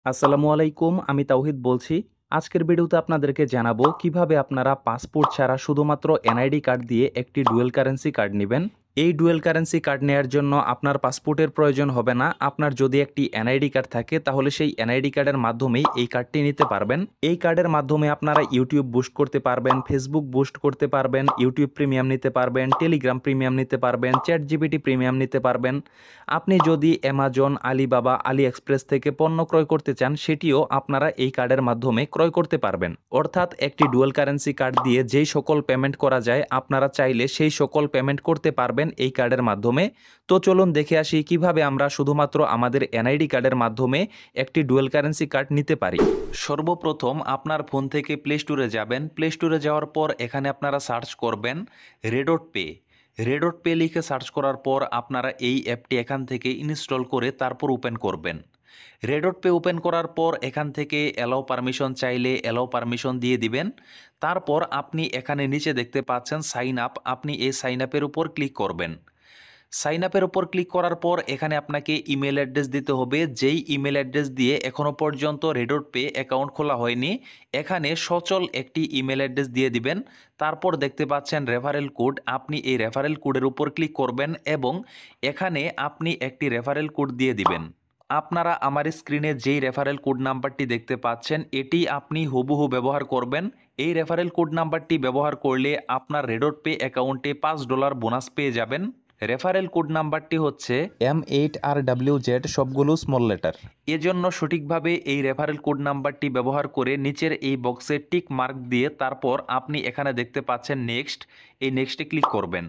আসসালামু আলাইকুম, আমি তাওহিদ বলছি। আজকের ভিডিওতে আপনাদেরকে জানাবো কিভাবে আপনারা পাসপোর্ট ছাড়া শুধুমাত্র এনআইডি কার্ড দিয়ে একটি ডুয়েল কারেন্সি কার্ড নেবেন। এই ডুয়েল কারেন্সি কার্ড নেওয়ার জন্য আপনার পাসপোর্টের প্রয়োজন হবে না। আপনার যদি একটি এনআইডি কার্ড থাকে তাহলে সেই এনআইডি কার্ডের মাধ্যমেই এই কার্ডটি নিতে পারবেন। এই কার্ডের মাধ্যমে আপনারা ইউটিউব বুস্ট করতে পারবেন, ফেসবুক বুস্ট করতে পারবেন, ইউটিউব প্রিমিয়াম নিতে পারবেন, টেলিগ্রাম প্রিমিয়াম নিতে পারবেন, চ্যাট জিপিটি প্রিমিয়াম নিতে পারবেন। আপনি যদি অ্যামাজন, আলিবাবা, আলি এক্সপ্রেস থেকে পণ্য ক্রয় করতে চান সেটিও আপনারা এই কার্ডের মাধ্যমে ক্রয় করতে পারবেন। অর্থাৎ একটি ডুয়াল কারেন্সি কার্ড দিয়ে যেই সকল পেমেন্ট করা যায় আপনারা চাইলে সেই সকল পেমেন্ট করতে পারবেন এই কার্ডের মাধ্যমে। তো চলুন দেখে আসি কিভাবে আমরা শুধুমাত্র আমাদের এনআইডি কার্ডের মাধ্যমে একটি ডুয়াল কারেন্সি কার্ড নিতে পারি। সর্বপ্রথম আপনার ফোন থেকে প্লে স্টোরে যাবেন। প্লে স্টোরে যাওয়ার পর এখানে আপনারা সার্চ করবেন রেডট পে। রেডট পে লিখে সার্চ করার পর আপনারা এই অ্যাপটি এখান থেকে ইনস্টল করে তারপর ওপেন করবেন। রেডট পে ওপেন করার পর এখান থেকে অ্যালাও পারমিশন চাইলে অ্যালাও পারমিশন দিয়ে দিবেন। তারপর আপনি এখানে নিচে দেখতে পাচ্ছেন সাইন আপ, আপনি এই সাইন আপের উপর ক্লিক করবেন। সাইন আপের উপর ক্লিক করার পর এখানে আপনাকে ইমেল অ্যাড্রেস দিতে হবে। যেই ইমেল অ্যাড্রেস দিয়ে এখনও পর্যন্ত রেডট পে অ্যাকাউন্ট খোলা হয়নি, এখানে সচল একটি ইমেল অ্যাড্রেস দিয়ে দিবেন। তারপর দেখতে পাচ্ছেন রেফারেল কোড, আপনি এই রেফারেল কোডের উপর ক্লিক করবেন এবং এখানে আপনি একটি রেফারেল কোড দিয়ে দিবেন। আপনারা আমার স্ক্রিনে যেই রেফারেল কোড নাম্বারটি দেখতে পাচ্ছেন এটি আপনি হুবহু ব্যবহার করবেন। এই রেফারেল কোড নাম্বারটি ব্যবহার করলে আপনার রেডট পে অ্যাকাউন্টে $5 বোনাস পেয়ে যাবেন। রেফারেল কোড নাম্বারটি হচ্ছে M8RWZ, সবগুলো স্মল লেটার। এজন্য সঠিকভাবে এই রেফারেল কোড নাম্বারটি ব্যবহার করে নিচের এই বক্সে টিক মার্ক দিয়ে তারপর আপনি এখানে দেখতে পাচ্ছেন নেক্সট, এই নেক্সটে ক্লিক করবেন।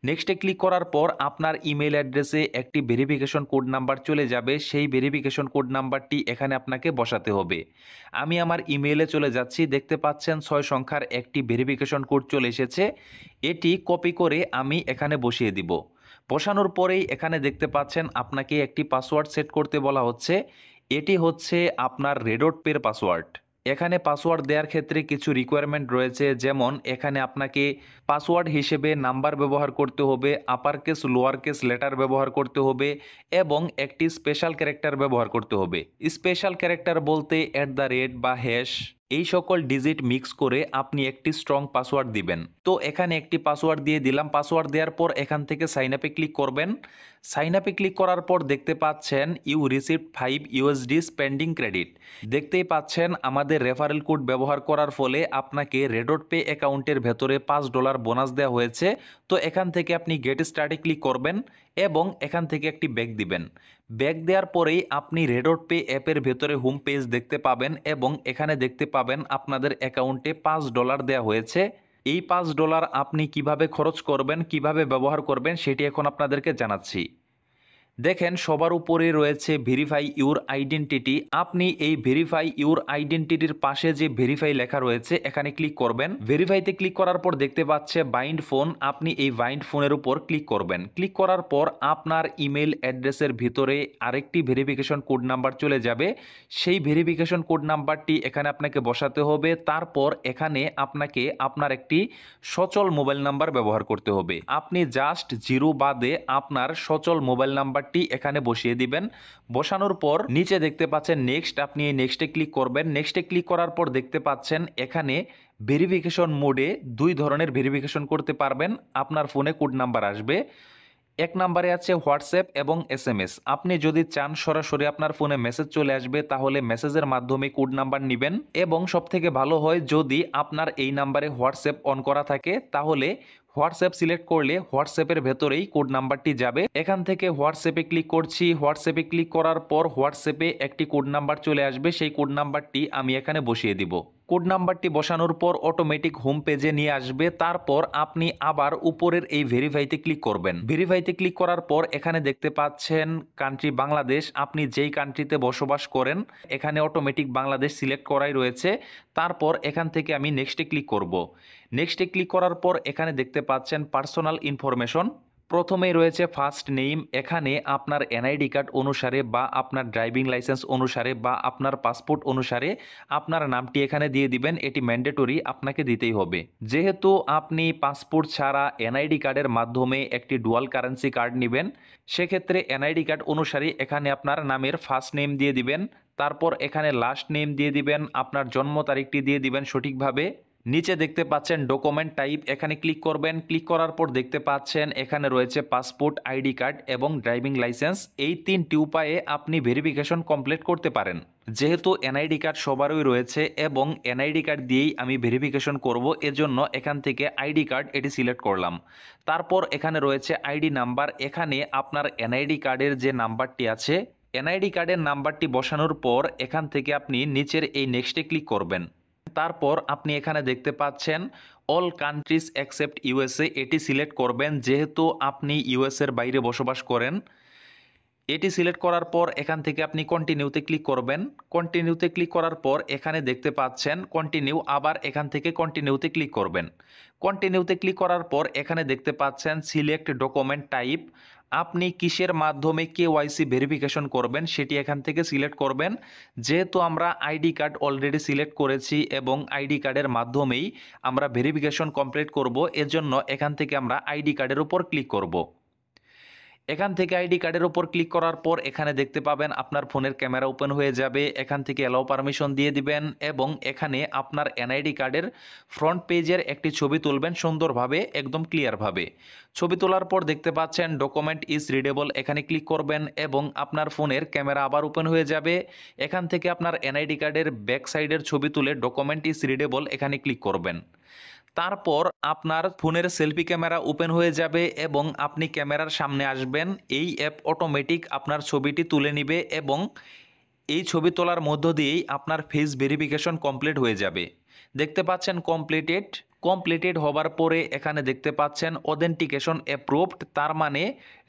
নেক্সটে ক্লিক করার পর আপনার ইমেল অ্যাড্রেসে একটি ভেরিফিকেশন কোড নাম্বার চলে যাবে। সেই ভেরিফিকেশন কোড নাম্বারটি এখানে আপনাকে বসাতে হবে। আমি আমার ইমেইলে চলে যাচ্ছি, দেখতে পাচ্ছেন 6 সংখ্যার একটি ভেরিফিকেশন কোড চলে এসেছে। এটি কপি করে আমি এখানে বসিয়ে দিব। বসানোর পরেই এখানে দেখতে পাচ্ছেন আপনাকে একটি পাসওয়ার্ড সেট করতে বলা হচ্ছে। এটি হচ্ছে আপনার রেডট পের পাসওয়ার্ড। এখানে পাসওয়ার্ড দেওয়ার ক্ষেত্রে কিছু রিকোয়ারমেন্ট রয়েছে, যেমন এখানে আপনাকে পাসওয়ার্ড হিসেবে নাম্বার ব্যবহার করতে হবে, upper case lower case letter ব্যবহার করতে হবে এবং একটি স্পেশাল ক্যারেক্টার ব্যবহার করতে হবে। স্পেশাল ক্যারেক্টার বলতে @ বা হ্যাশ, এই সকল ডিজিট মিক্স করে আপনি একটি স্ট্রং পাসওয়ার্ড দিবেন। তো এখানে একটি পাসওয়ার্ড দিয়ে দিলাম। পাসওয়ার্ড দেওয়ার পর এখান থেকে সাইন আপে ক্লিক করবেন। সাইন আপে ক্লিক করার পর দেখতে পাচ্ছেন ইউ রিসিভড $5 স্পেন্ডিং ক্রেডিট। দেখতেই পাচ্ছেন আমাদের রেফারেল কোড ব্যবহার করার ফলে আপনাকে রেডট পে অ্যাকাউন্টের ভেতরে $5 বোনাস দেওয়া হয়েছে। তো এখান থেকে আপনি গেট স্টার্টে ক্লিক করবেন এবং এখান থেকে একটি ব্যাক দিবেন। ব্যাক দেওয়ার পরেই আপনি রেডট পে অ্যাপের ভেতরে হোম পেজ দেখতে পাবেন এবং এখানে দেখতে পাবেন আপনাদের অ্যাকাউন্টে $5 দেওয়া হয়েছে। এই $5 আপনি কিভাবে খরচ করবেন, কিভাবে ব্যবহার করবেন সেটি এখন আপনাদেরকে জানাচ্ছি। দেখেন সবার উপরে রয়েছে ভেরিফাই ইউর আইডেন্টিটি। আপনি এই ভেরিফাই ইউর আইডেন্টিটির পাশে যে ভেরিফাই লেখা রয়েছে এখানে ক্লিক করবেন। ভেরিফাইতে ক্লিক করার পর দেখতে পাচ্ছে বাইন্ড ফোন, আপনি এই বাইন্ড ফোনের উপর ক্লিক করবেন। ক্লিক করার পর আপনার ইমেল অ্যাড্রেসের ভিতরে আরেকটি ভেরিফিকেশন কোড নাম্বার চলে যাবে। সেই ভেরিফিকেশন কোড নাম্বারটি এখানে আপনাকে বসাতে হবে। তারপর এখানে আপনাকে আপনার একটি সচল মোবাইল নাম্বার ব্যবহার করতে হবে। আপনি জাস্ট 0 বাদে আপনার সচল মোবাইল নাম্বারটি এখানে বসিয়ে দিবেন। বসানোর পর নিচে দেখতে পাচ্ছেন নেক্সট, আপনি এই নেক্সটে ক্লিক করবেন। নেক্সটে ক্লিক করার পর দেখতে পাচ্ছেন এখানে ভেরিফিকেশন মোডে 2 ধরনের ভেরিফিকেশন করতে পারবেন। আপনার ফোনে কোড নাম্বার আসবে। এক নম্বরে আছে হোয়াটসঅ্যাপ এবং SMS। আপনি যদি চান সরাসরি আপনার ফোনে মেসেজ চলে আসবে তাহলে মেসেজের মাধ্যমে কোড নাম্বার নেবেন এবং সবথেকে ভালো হয় যদি আপনার এই নাম্বারে হোয়াটসঅ্যাপ অন করা থাকে, তাহলে হোয়াটসঅ্যাপ সিলেক্ট করলে হোয়াটসঅ্যাপের ভেতরেই কোড নাম্বারটি যাবে। এখান থেকে হোয়াটসঅ্যাপে ক্লিক করছি। হোয়াটসঅ্যাপে ক্লিক করার পর হোয়াটসঅ্যাপে একটি কোড নাম্বার চলে আসবে, সেই কোড নাম্বারটি আমি এখানে বসিয়ে দিব। কোড নাম্বারটি বসানোর পর অটোমেটিক হোম পেজে নিয়ে আসবে। তারপর আপনি আবার উপরের এই ভেরিফাইতে ক্লিক করবেন। ভেরিফাইতে ক্লিক করার পর এখানে দেখতে পাচ্ছেন কান্ট্রি বাংলাদেশ। আপনি যেই কান্ট্রিতে বসবাস করেন এখানে অটোমেটিক বাংলাদেশ সিলেক্ট করাই রয়েছে। তারপর এখান থেকে আমি নেক্সটে ক্লিক করব। নেক্সটে ক্লিক করার পর এখানে দেখতে পাচ্ছেন পার্সোনাল ইনফরমেশন। প্রথমেই রয়েছে ফার্স্ট নেম। এখানে আপনার এনআইডি কার্ড অনুসারে বা আপনার ড্রাইভিং লাইসেন্স অনুসারে বা আপনার পাসপোর্ট অনুসারে আপনার নামটি এখানে দিয়ে দিবেন। এটি ম্যান্ডেটরি, আপনাকে দিতেই হবে। যেহেতু আপনি পাসপোর্ট ছাড়া এনআইডি কার্ডের মাধ্যমে একটি ডুয়াল কারেন্সি কার্ড নেবেন, সেক্ষেত্রে এনআইডি কার্ড অনুসারে এখানে আপনার নামের ফার্স্ট নেম দিয়ে দিবেন, তারপর এখানে লাস্ট নেম দিয়ে দিবেন, আপনার জন্ম তারিখটি দিয়ে দিবেন সঠিকভাবে। নিচে দেখতে পাচ্ছেন ডকুমেন্ট টাইপ, এখানে ক্লিক করবেন। ক্লিক করার পর দেখতে পাচ্ছেন এখানে রয়েছে পাসপোর্ট, আইডি কার্ড এবং ড্রাইভিং লাইসেন্স। এই 3টি উপায়ে আপনি ভেরিফিকেশন কমপ্লিট করতে পারেন। যেহেতু এনআইডি কার্ড সবারই রয়েছে এবং এনআইডি কার্ড দিয়েই আমি ভেরিফিকেশন করব, এজন্য এখান থেকে আইডি কার্ড এটি সিলেক্ট করলাম। তারপর এখানে রয়েছে আইডি নাম্বার। এখানে আপনার এনআইডি কার্ডের যে নাম্বারটি আছে, এনআইডি কার্ডের নাম্বারটি বসানোর পর এখান থেকে আপনি নিচের এই নেক্সটে ক্লিক করবেন। তারপর আপনি এখানে দেখতে পাচ্ছেন অল কান্ট্রিজ এক্সেপ্ট ইউএসএ, এটি সিলেক্ট করবেন। যেহেতু আপনি ইউএসএর বাইরে বসবাস করেন, এটি সিলেক্ট করার পর এখান থেকে আপনি কন্টিনিউতে ক্লিক করবেন। কন্টিনিউতে ক্লিক করার পর এখানে দেখতে পাচ্ছেন কন্টিনিউ, আবার এখান থেকে কন্টিনিউতে ক্লিক করবেন। কন্টিনিউতে ক্লিক করার পর এখানে দেখতে পাচ্ছেন সিলেক্ট ডকুমেন্ট টাইপ। আপনি কিসের মাধ্যমে কেওয়াইসি ভেরিফিকেশন করবেন সেটি এখান থেকে সিলেক্ট করবেন। যেহেতু আমরা আইডি কার্ড অলরেডি সিলেক্ট করেছি এবং আইডি কার্ডের মাধ্যমেই আমরা ভেরিফিকেশন কমপ্লিট করব, এজন্য এখান থেকে আমরা আইডি কার্ডের উপর ক্লিক করব। এখান থেকে আইডি কার্ডের উপর ক্লিক করার পর এখানে দেখতে পাবেন আপনার ফোনের ক্যামেরা ওপেন হয়ে যাবে। এখান থেকে অ্যালাউ পারমিশন দিয়ে দিবেন এবং এখানে আপনার এনআইডি কার্ডের ফ্রন্ট পেজের একটি ছবি তুলবেন সুন্দরভাবে, একদম ক্লিয়ারভাবে। ছবি তোলার পর দেখতে পাচ্ছেন ডকুমেন্ট ইজ রিডেবল, এখানে ক্লিক করবেন এবং আপনার ফোনের ক্যামেরা আবার ওপেন হয়ে যাবে। এখান থেকে আপনার এনআইডি কার্ডের ব্যাক সাইডের ছবি তুলে ডকুমেন্ট ইজ রিডেবল এখানে ক্লিক করবেন। তারপর আপনার ফোনের সেলফি ক্যামেরা ওপেন হয়ে যাবে এবং আপনি ক্যামেরার সামনে আসবেন। এই অ্যাপ অটোমেটিক আপনার ছবিটি তুলে নেবে এবং এই ছবি তোলার মধ্য দিয়েই আপনার ফেস ভেরিফিকেশন কমপ্লিট হয়ে যাবে। দেখতে পাচ্ছেন কমপ্লিটেড হবার পরে এখানে দেখতে পাচ্ছেন অথেন্টিকেশন অ্যাপ্রুভড, তার মানে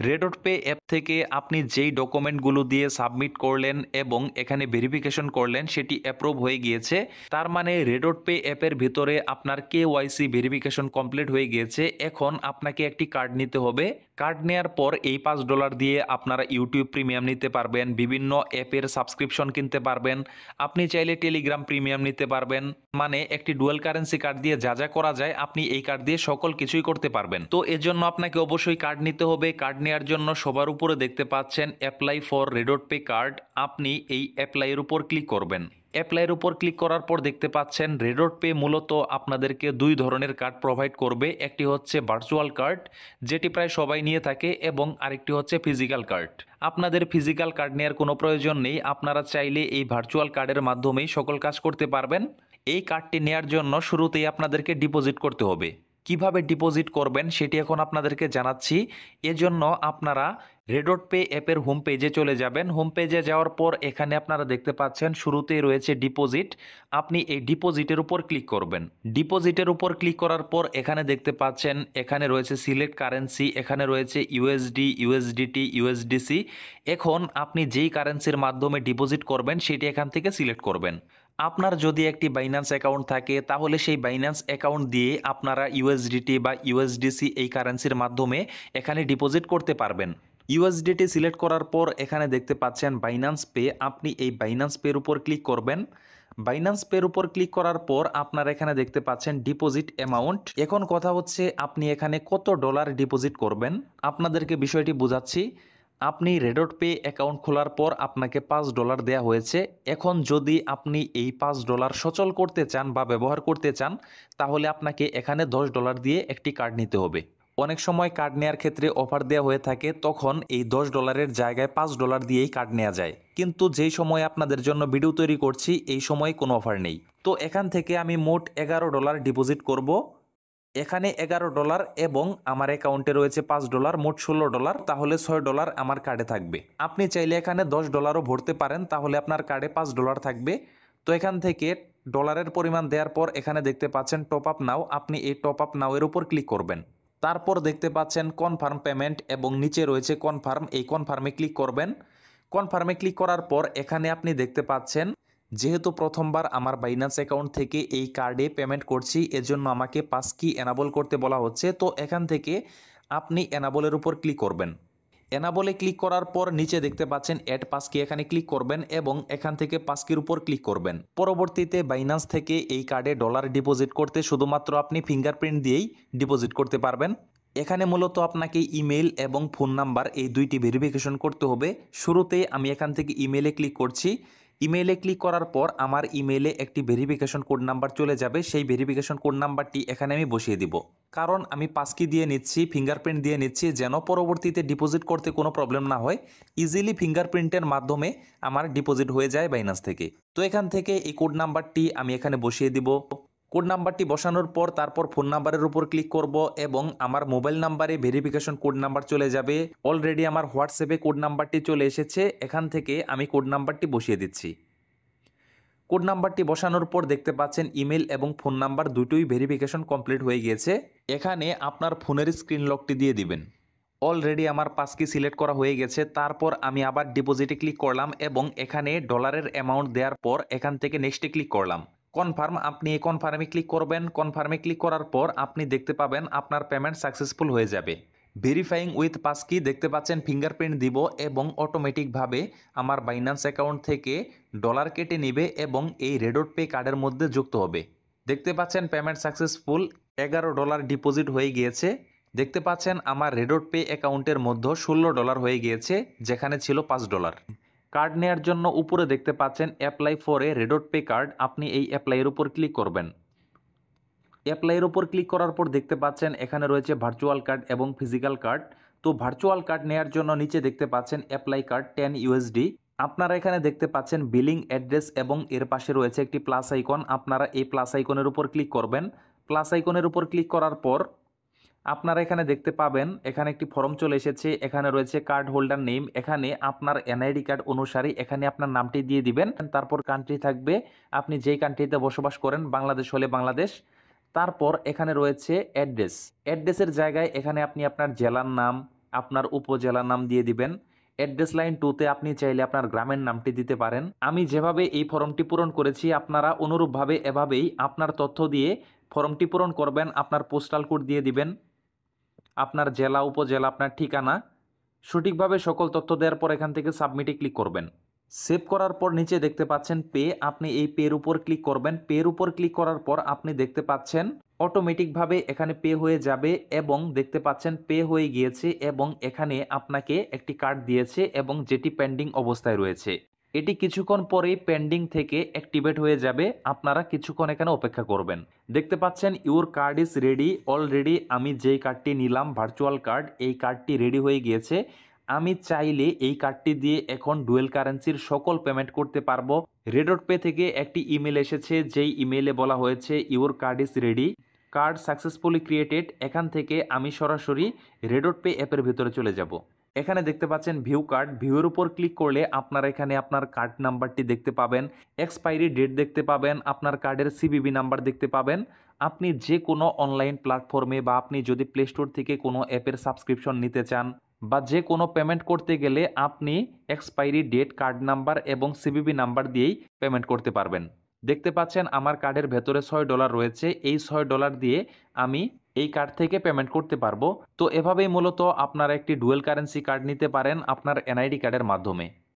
রেডট পে অ্যাপ থেকে আপনি যেই ডকুমেন্টগুলো দিয়ে সাবমিট করলেন এবং এখানে ভেরিফিকেশন করলেন সেটি অ্যাপ্রুভ হয়ে গিয়েছে। তার মানে রেডট পে অ্যাপের ভিতরে আপনার কেওয়াইসি ভেরিফিকেশন কমপ্লিট হয়ে গিয়েছে। এখন আপনাকে একটি কার্ড নিতে হবে। কার্ড নেওয়ার পর এই $5 দিয়ে আপনারা ইউটিউব প্রিমিয়াম নিতে পারবেন, বিভিন্ন অ্যাপের সাবস্ক্রিপশন কিনতে পারবেন, আপনি চাইলে টেলিগ্রাম প্রিমিয়াম নিতে পারবেন। মানে একটি ডুয়াল কারেন্সি কার্ড দিয়ে যা যা করা যায় আপনি এই কার্ড দিয়ে সকল কিছুই করতে পারবেন। তো এর জন্য আপনাকে অবশ্যই কার্ড নিতে হবে। কার্ড নেওয়ার জন্য সবার উপরে দেখতে পাচ্ছেন অ্যাপ্লাই ফর রেডট পে কার্ড, আপনি এই অ্যাপ্লাইয়ের উপর ক্লিক করবেন। অ্যাপ্লাইয়ের উপর ক্লিক করার পর দেখতে পাচ্ছেন রেডট পে মূলত আপনাদেরকে 2 ধরনের কার্ড প্রোভাইড করবে। একটি হচ্ছে ভার্চুয়াল কার্ড, যেটি প্রায় সবাই নিয়ে থাকে, এবং আরেকটি হচ্ছে ফিজিক্যাল কার্ড। আপনাদের ফিজিক্যাল কার্ড নেওয়ার কোনো প্রয়োজন নেই, আপনারা চাইলে এই ভার্চুয়াল কার্ডের মাধ্যমেই সকল কাজ করতে পারবেন। এই কার্ডটি নেওয়ার জন্য শুরুতেই আপনাদেরকে ডিপোজিট করতে হবে। কিভাবে ডিপোজিট করবেন সেটি এখন আপনাদেরকে জানাচ্ছি। এজন্য আপনারা রেডট পে অ্যাপের হোম পেজে চলে যাবেন। হোম পেজে যাওয়ার পর এখানে আপনারা দেখতে পাচ্ছেন শুরুতেই রয়েছে ডিপোজিট। আপনি এই ডিপোজিটের উপর ক্লিক করবেন। ডিপোজিটের উপর ক্লিক করার পর এখানে দেখতে পাচ্ছেন এখানে রয়েছে সিলেক্ট কারেন্সি, এখানে রয়েছে ইউএসডি, ইউএসডিটি, ইউএসডিসি। এখন আপনি যেই কারেন্সির মাধ্যমে ডিপোজিট করবেন সেটি এখান থেকে সিলেক্ট করবেন। আপনার যদি একটি বাইন্যান্স অ্যাকাউন্ট থাকে তাহলে সেই বাইন্যান্স অ্যাকাউন্ট দিয়ে আপনারা ইউএসডিটি বা ইউএসডিসি এই কারেন্সির মাধ্যমে এখানে ডিপোজিট করতে পারবেন। ইউএসডিটি সিলেক্ট করার পর এখানে দেখতে পাচ্ছেন বাইন্যান্স পে, আপনি এই বাইন্যান্স পের উপর ক্লিক করবেন। বাইন্যান্স পের উপর ক্লিক করার পর আপনারা এখানে দেখতে পাচ্ছেন ডিপোজিট অ্যামাউন্ট। এখন কথা হচ্ছে আপনি এখানে কত ডলার ডিপোজিট করবেন। আপনাদেরকে বিষয়টি বোঝাচ্ছি। আপনি রেডট পে অ্যাকাউন্ট খোলার পর আপনাকে $5 দেওয়া হয়েছে। এখন যদি আপনি এই $5 সচল করতে চান বা ব্যবহার করতে চান তাহলে আপনাকে এখানে $10 দিয়ে একটি কার্ড নিতে হবে। অনেক সময় কার্ড নেওয়ার ক্ষেত্রে অফার দেওয়া হয়ে থাকে, তখন এই $10 জায়গায় $5 দিয়েই কার্ড নেওয়া যায়। কিন্তু যেই সময় আপনাদের জন্য ভিডিও তৈরি করছি এই সময় কোনো অফার নেই। তো এখান থেকে আমি মোট $11 ডিপোজিট করব। এখানে $11 এবং আমার অ্যাকাউন্টে রয়েছে $5, মোট $16, তাহলে $6 আমার কার্ডে থাকবে। আপনি চাইলে এখানে $10ও ভরতে পারেন, তাহলে আপনার কার্ডে $5 থাকবে। তো এখান থেকে ডলারের পরিমাণ দেওয়ার পর এখানে দেখতে পাচ্ছেন টপ আপ নাও, আপনি এই টপ আপ নাও এর উপর ক্লিক করবেন। তারপর দেখতে পাচ্ছেন কনফার্ম পেমেন্ট এবং নিচে রয়েছে কনফার্ম, এই কনফার্মে ক্লিক করবেন। কনফার্মে ক্লিক করার পর এখানে আপনি দেখতে পাচ্ছেন যেহেতু প্রথমবার আমার বাইন্যান্স অ্যাকাউন্ট থেকে এই কার্ডে পেমেন্ট করছি এজন্য আমাকে পাস কি এনাবল করতে বলা হচ্ছে। তো এখান থেকে আপনি এনাবলের উপর ক্লিক করবেন। এনাবলে ক্লিক করার পর নিচে দেখতে পাচ্ছেন অ্যাড পাসকি, এখানে ক্লিক করবেন এবং এখান থেকে পাসকির উপর ক্লিক করবেন। পরবর্তীতে বাইন্যান্স থেকে এই কার্ডে ডলার ডিপোজিট করতে শুধুমাত্র আপনি ফিঙ্গারপ্রিন্ট দিয়েই ডিপোজিট করতে পারবেন। এখানে মূলত আপনাকে ইমেল এবং ফোন নাম্বার এই দুইটি ভেরিফিকেশন করতে হবে। শুরুতে আমি এখান থেকে ইমেলে ক্লিক করছি। ইমেইলে ক্লিক করার পর আমার ইমেইলে একটি ভেরিফিকেশন কোড নাম্বার চলে যাবে। সেই ভেরিফিকেশন কোড নাম্বারটি এখানে আমি বসিয়ে দিব। কারণ আমি পাসকি দিয়ে নিচ্ছি, ফিঙ্গারপ্রিন্ট দিয়ে নিচ্ছি, যেন পরবর্তীতে ডিপোজিট করতে কোনো প্রবলেম না হয়। ইজিলি ফিঙ্গারপ্রিন্টের মাধ্যমে আমার ডিপোজিট হয়ে যায় বাইন্যান্স থেকে। তো এখান থেকে এই কোড নাম্বারটি আমি এখানে বসিয়ে দিব। কোড নাম্বারটি বসানোর পর তারপর ফোন নাম্বারের উপর ক্লিক করব এবং আমার মোবাইল নাম্বারে ভেরিফিকেশন কোড নাম্বার চলে যাবে। অলরেডি আমার হোয়াটসঅ্যাপে কোড নাম্বারটি চলে এসেছে, এখান থেকে আমি কোড নাম্বারটি বসিয়ে দিচ্ছি। কোড নাম্বারটি বসানোর পর দেখতে পাচ্ছেন ইমেল এবং ফোন নাম্বার দুটোই ভেরিফিকেশন কমপ্লিট হয়ে গিয়েছে। এখানে আপনার ফোনের স্ক্রিন লকটি দিয়ে দিবেন। অলরেডি আমার পাসকি সিলেক্ট করা হয়ে গেছে। তারপর আমি আবার ডিপোজিটে ক্লিক করলাম এবং এখানে ডলারের অ্যামাউন্ট দেওয়ার পর এখান থেকে নেক্সটে ক্লিক করলাম। কনফার্ম, আপনি এই কনফার্মে ক্লিক করবেন। কনফার্মে ক্লিক করার পর আপনি দেখতে পাবেন আপনার পেমেন্ট সাকসেসফুল হয়ে যাবে। ভেরিফাইং উইথ পাসকি দেখতে পাচ্ছেন ফিঙ্গারপ্রিন্ট দিব এবং অটোমেটিকভাবে আমার বাইন্যান্স অ্যাকাউন্ট থেকে ডলার কেটে নেবে এবং এই রেডট পে কার্ডের মধ্যে যুক্ত হবে। দেখতে পাচ্ছেন পেমেন্ট সাকসেসফুল, $11 ডিপোজিট হয়ে গিয়েছে। দেখতে পাচ্ছেন আমার রেডট পে অ্যাকাউন্টের মধ্যে $16 হয়ে গিয়েছে, যেখানে ছিল $5। কার্ড নেওয়ার জন্য উপরে দেখতে পাচ্ছেন apply for a রেডট pay card, আপনি এই অ্যাপ্লাইয়ের উপর ক্লিক করবেন। অ্যাপ্লাইয়ের উপর ক্লিক করার পর দেখতে পাচ্ছেন এখানে রয়েছে ভার্চুয়াল কার্ড এবং ফিজিক্যাল কার্ড। তো ভার্চুয়াল কার্ড নেওয়ার জন্য নিচে দেখতে পাচ্ছেন অ্যাপ্লাই কার্ড $10। আপনারা এখানে দেখতে পাচ্ছেন বিলিং অ্যাড্রেস এবং এর পাশে রয়েছে একটি প্লাস আইকন। আপনারা এই প্লাস আইকনের উপর ক্লিক করবেন। প্লাস আইকনের উপর ক্লিক করার পর আপনারা এখানে দেখতে পাবেন এখানে একটি ফর্ম চলে এসেছে। এখানে রয়েছে কার্ড হোল্ডার নেম, এখানে আপনার এনআইডি কার্ড অনুসারে এখানে আপনার নামটি দিয়ে দিবেন। তারপর কান্ট্রি থাকবে, আপনি যেই কান্ট্রিতে বসবাস করেন, বাংলাদেশ হলে বাংলাদেশ। তারপর এখানে রয়েছে অ্যাড্রেস, অ্যাড্রেসের জায়গায় এখানে আপনি আপনার জেলার নাম, আপনার উপজেলার নাম দিয়ে দিবেন। অ্যাড্রেস লাইন 2তে আপনি চাইলে আপনার গ্রামের নামটি দিতে পারেন। আমি যেভাবে এই ফর্মটি পূরণ করেছি আপনারা অনুরূপভাবে এভাবেই আপনার তথ্য দিয়ে ফর্মটি পূরণ করবেন। আপনার পোস্টাল কোড দিয়ে দিবেন, আপনার জেলা, উপজেলা, আপনার ঠিকানা, সঠিকভাবে সকল তথ্য দেওয়ার পর এখান থেকে সাবমিটে ক্লিক করবেন। সেভ করার পর নিচে দেখতে পাচ্ছেন পে, আপনি এই পের উপর ক্লিক করবেন। পের উপর ক্লিক করার পর আপনি দেখতে পাচ্ছেন অটোমেটিকভাবে এখানে পে হয়ে যাবে এবং দেখতে পাচ্ছেন পে হয়ে গিয়েছে এবং এখানে আপনাকে একটি কার্ড দিয়েছে এবং যেটি পেন্ডিং অবস্থায় রয়েছে। এটি কিছুক্ষণ পরেই পেন্ডিং থেকে অ্যাক্টিভেট হয়ে যাবে, আপনারা কিছুক্ষণ এখানে অপেক্ষা করবেন। দেখতে পাচ্ছেন your card is ready. Already আমি যেই কার্ডটি নিলাম ভার্চুয়াল কার্ড, এই কার্ডটি রেডি হয়ে গিয়েছে। আমি চাইলে এই কার্ডটি দিয়ে এখন ডুয়েল কারেন্সির সকল পেমেন্ট করতে পারবো। রেডট পে থেকে একটি ইমেল এসেছে, যেই ইমেলে বলা হয়েছে your card is ready, card successfully created. এখান থেকে আমি সরাসরি রেডট পে অ্যাপের ভিতরে চলে যাব। এখানে দেখতে পাচ্ছেন ভিউ কার্ড, ভিউর উপর ক্লিক করলে আপনারা এখানে আপনার কার্ড নাম্বারটি দেখতে পাবেন, এক্সপায়ারি ডেট দেখতে পাবেন, আপনার কার্ডের সিভিভি নাম্বার দেখতে পাবেন। আপনি যে কোনো অনলাইন প্ল্যাটফর্মে বা আপনি যদি প্লে স্টোর থেকে কোনো অ্যাপের সাবস্ক্রিপশন নিতে চান বা যে কোনো পেমেন্ট করতে গেলে আপনি এক্সপায়ারি ডেট, কার্ড নাম্বার এবং সিভিভি নাম্বার দিয়েই পেমেন্ট করতে পারবেন। দেখতে পাচ্ছেন আমার কার্ডের ভেতরে $6 রয়েছে, এই $6 দিয়ে আমি এই কার্ড থেকে পেমেন্ট করতে পারবো। তো এভাবেই মূলত আপনারা একটি ডুয়েল কারেন্সি কার্ড নিতে পারেন আপনার এনআইডি কার্ডের মাধ্যমে।